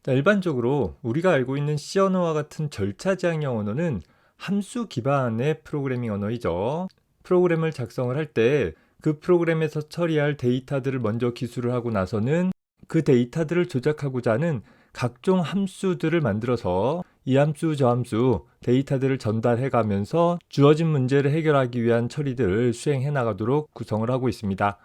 자, 일반적으로 우리가 알고 있는 C 언어와 같은 절차 지향형 언어는 함수 기반의 프로그래밍 언어이죠. 프로그램을 작성을 할 때 그 프로그램에서 처리할 데이터들을 먼저 기술을 하고 나서는 그 데이터들을 조작하고자 하는 각종 함수들을 만들어서 이 함수 저 함수 데이터들을 전달해 가면서 주어진 문제를 해결하기 위한 처리들을 수행해 나가도록 구성을 하고 있습니다.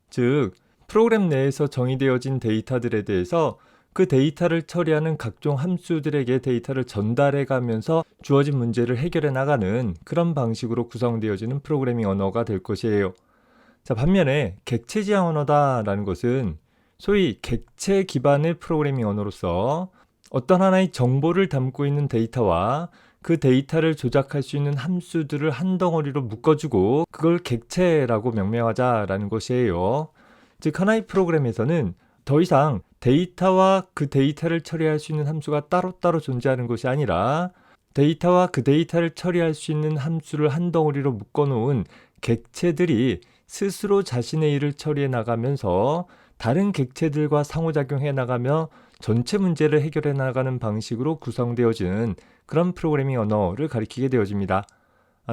즉, 프로그램 내에서 정의되어진 데이터들에 대해서 그 데이터를 처리하는 각종 함수들에게 데이터를 전달해 가면서 주어진 문제를 해결해 나가는 그런 방식으로 구성되어지는 프로그래밍 언어가 될 것이에요. 자, 반면에 객체 지향 언어다라는 것은 소위 객체 기반의 프로그래밍 언어로서 어떤 하나의 정보를 담고 있는 데이터와 그 데이터를 조작할 수 있는 함수들을 한 덩어리로 묶어주고 그걸 객체라고 명명하자라는 것이에요. 즉, 하나의 프로그램에서는 더 이상 데이터와 그 데이터를 처리할 수 있는 함수가 따로따로 존재하는 것이 아니라 데이터와 그 데이터를 처리할 수 있는 함수를 한 덩어리로 묶어놓은 객체들이 스스로 자신의 일을 처리해 나가면서 다른 객체들과 상호작용해 나가며 전체 문제를 해결해 나가는 방식으로 구성되어지는 그런 프로그래밍 언어를 가리키게 되어집니다.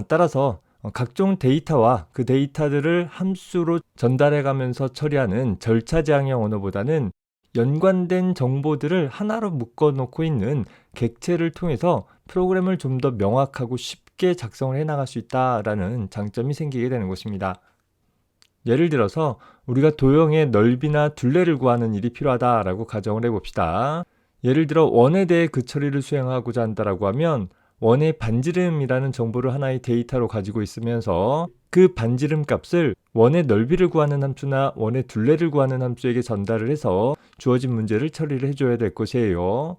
따라서 각종 데이터와 그 데이터들을 함수로 전달해 가면서 처리하는 절차 지향형 언어보다는 연관된 정보들을 하나로 묶어 놓고 있는 객체를 통해서 프로그램을 좀 더 명확하고 쉽게 작성을 해 나갈 수 있다라는 장점이 생기게 되는 것입니다. 예를 들어서 우리가 도형의 넓이나 둘레를 구하는 일이 필요하다라고 가정을 해봅시다. 예를 들어 원에 대해 그 처리를 수행하고자 한다라고 하면 원의 반지름이라는 정보를 하나의 데이터로 가지고 있으면서 그 반지름 값을 원의 넓이를 구하는 함수나 원의 둘레를 구하는 함수에게 전달을 해서 주어진 문제를 처리를 해줘야 될 것이에요.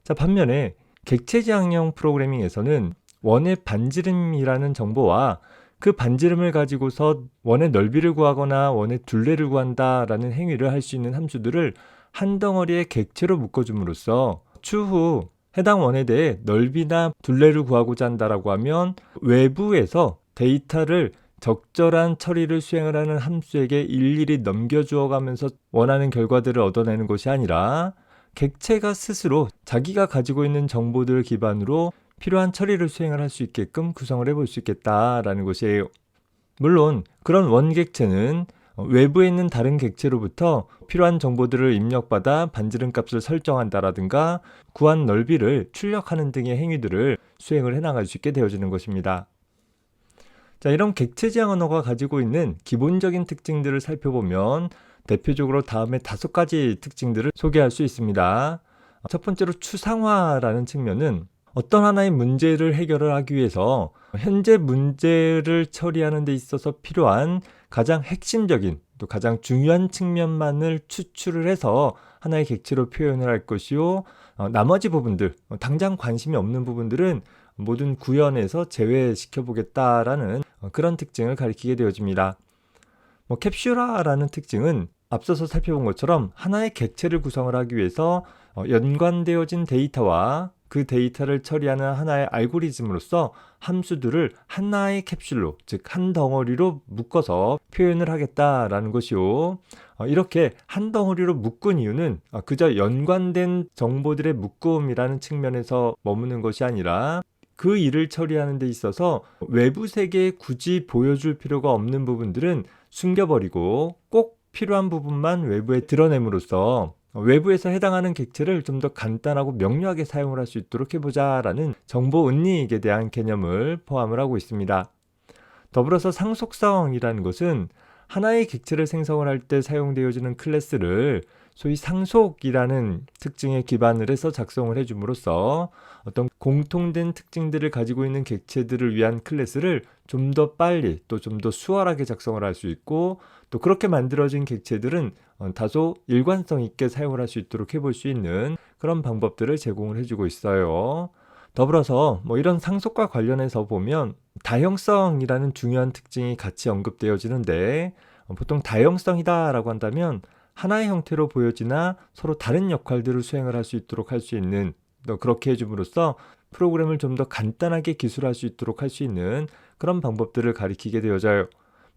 자, 반면에 객체지향형 프로그래밍에서는 원의 반지름이라는 정보와 그 반지름을 가지고서 원의 넓이를 구하거나 원의 둘레를 구한다라는 행위를 할 수 있는 함수들을 한 덩어리의 객체로 묶어줌으로써 추후 해당 원에 대해 넓이나 둘레를 구하고자 한다라고 하면 외부에서 데이터를 적절한 처리를 수행을 하는 함수에게 일일이 넘겨주어 가면서 원하는 결과들을 얻어내는 것이 아니라 객체가 스스로 자기가 가지고 있는 정보들을 기반으로 필요한 처리를 수행을 할 수 있게끔 구성을 해볼 수 있겠다라는 것이에요. 물론 그런 원객체는 외부에 있는 다른 객체로부터 필요한 정보들을 입력받아 반지름 값을 설정한다라든가 구한 넓이를 출력하는 등의 행위들을 수행을 해나갈 수 있게 되어지는 것입니다. 자, 이런 객체 지향 언어가 가지고 있는 기본적인 특징들을 살펴보면 대표적으로 다음에 5가지 특징들을 소개할 수 있습니다. 첫 번째로 추상화라는 측면은 어떤 하나의 문제를 해결을 하기 위해서 현재 문제를 처리하는 데 있어서 필요한 가장 핵심적인 또 가장 중요한 측면만을 추출을 해서 하나의 객체로 표현을 할 것이요. 나머지 부분들, 당장 관심이 없는 부분들은 모든 구현해서 제외시켜 보겠다라는 그런 특징을 가리키게 되어집니다. 캡슐화라는 특징은 앞서서 살펴본 것처럼 하나의 객체를 구성을 하기 위해서 연관되어진 데이터와 그 데이터를 처리하는 하나의 알고리즘으로서 함수들을 하나의 캡슐로, 즉 한 덩어리로 묶어서 표현을 하겠다라는 것이요. 이렇게 한 덩어리로 묶은 이유는 그저 연관된 정보들의 묶음이라는 측면에서 머무는 것이 아니라 그 일을 처리하는 데 있어서 외부 세계에 굳이 보여줄 필요가 없는 부분들은 숨겨버리고 꼭 필요한 부분만 외부에 드러냄으로써 외부에서 해당하는 객체를 좀 더 간단하고 명료하게 사용을 할 수 있도록 해보자라는 정보 은닉에 대한 개념을 포함을 하고 있습니다. 더불어서 상속성이라는 것은 하나의 객체를 생성을 할 때 사용되어지는 클래스를 소위 상속이라는 특징에 기반을 해서 작성을 해줌으로써 어떤 공통된 특징들을 가지고 있는 객체들을 위한 클래스를 좀 더 빨리 또 좀 더 수월하게 작성을 할 수 있고 또 그렇게 만들어진 객체들은 다소 일관성 있게 사용을 할 수 있도록 해볼 수 있는 그런 방법들을 제공을 해주고 있어요. 더불어서 이런 상속과 관련해서 보면 다형성이라는 중요한 특징이 같이 언급되어지는데 보통 다형성이다라고 한다면 하나의 형태로 보여지나 서로 다른 역할들을 수행을 할 수 있도록 할 수 있는 또 그렇게 해줌으로써 프로그램을 좀 더 간단하게 기술할 수 있도록 할 수 있는 그런 방법들을 가리키게 되어져요.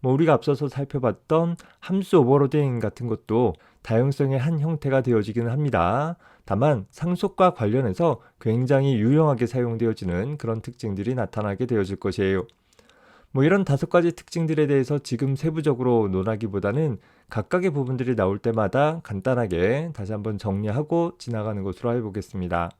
우리가 앞서서 살펴봤던 함수 오버로딩 같은 것도 다양성의 한 형태가 되어지기는 합니다. 다만 상속과 관련해서 굉장히 유용하게 사용되어지는 그런 특징들이 나타나게 되어질 것이에요. 이런 5가지 특징들에 대해서 지금 세부적으로 논하기보다는 각각의 부분들이 나올 때마다 간단하게 다시 한번 정리하고 지나가는 것으로 해보겠습니다.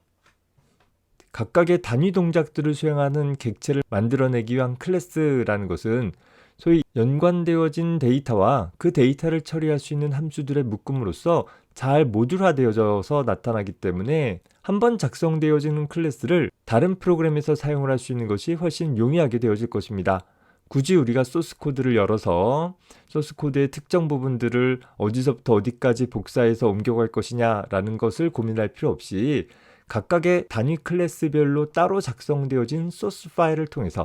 각각의 단위 동작들을 수행하는 객체를 만들어내기 위한 클래스라는 것은 소위 연관되어진 데이터와 그 데이터를 처리할 수 있는 함수들의 묶음으로써 잘 모듈화되어져서 나타나기 때문에 한번 작성되어지는 클래스를 다른 프로그램에서 사용을 할 수 있는 것이 훨씬 용이하게 되어질 것입니다. 굳이 우리가 소스 코드를 열어서 소스 코드의 특정 부분들을 어디서부터 어디까지 복사해서 옮겨갈 것이냐라는 것을 고민할 필요 없이 각각의 단위 클래스별로 따로 작성되어진 소스 파일을 통해서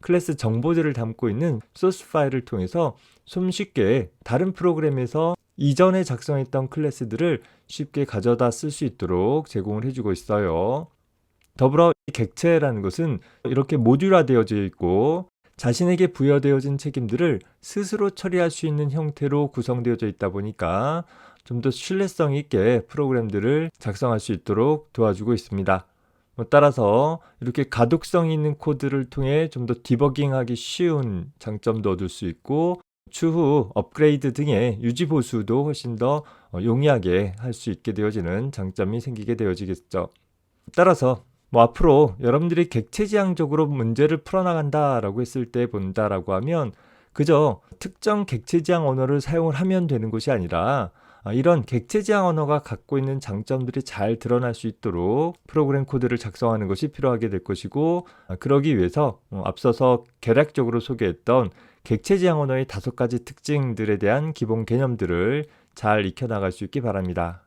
클래스 정보들을 담고 있는 소스 파일을 통해서 손쉽게 다른 프로그램에서 이전에 작성했던 클래스들을 쉽게 가져다 쓸 수 있도록 제공을 해주고 있어요. 더불어 이 객체라는 것은 이렇게 모듈화되어져 있고 자신에게 부여되어진 책임들을 스스로 처리할 수 있는 형태로 구성되어져 있다 보니까 좀 더 신뢰성 있게 프로그램들을 작성할 수 있도록 도와주고 있습니다. 따라서 이렇게 가독성 있는 코드를 통해 좀 더 디버깅하기 쉬운 장점도 얻을 수 있고 추후 업그레이드 등의 유지 보수도 훨씬 더 용이하게 할 수 있게 되어지는 장점이 생기게 되어지겠죠. 따라서 앞으로 여러분들이 객체지향적으로 문제를 풀어나간다라고 했을 때 본다라고 하면 그저 특정 객체지향 언어를 사용을 하면 되는 것이 아니라 이런 객체지향 언어가 갖고 있는 장점들이 잘 드러날 수 있도록 프로그램 코드를 작성하는 것이 필요하게 될 것이고 그러기 위해서 앞서서 개략적으로 소개했던 객체지향 언어의 5가지 특징들에 대한 기본 개념들을 잘 익혀나갈 수 있기 바랍니다.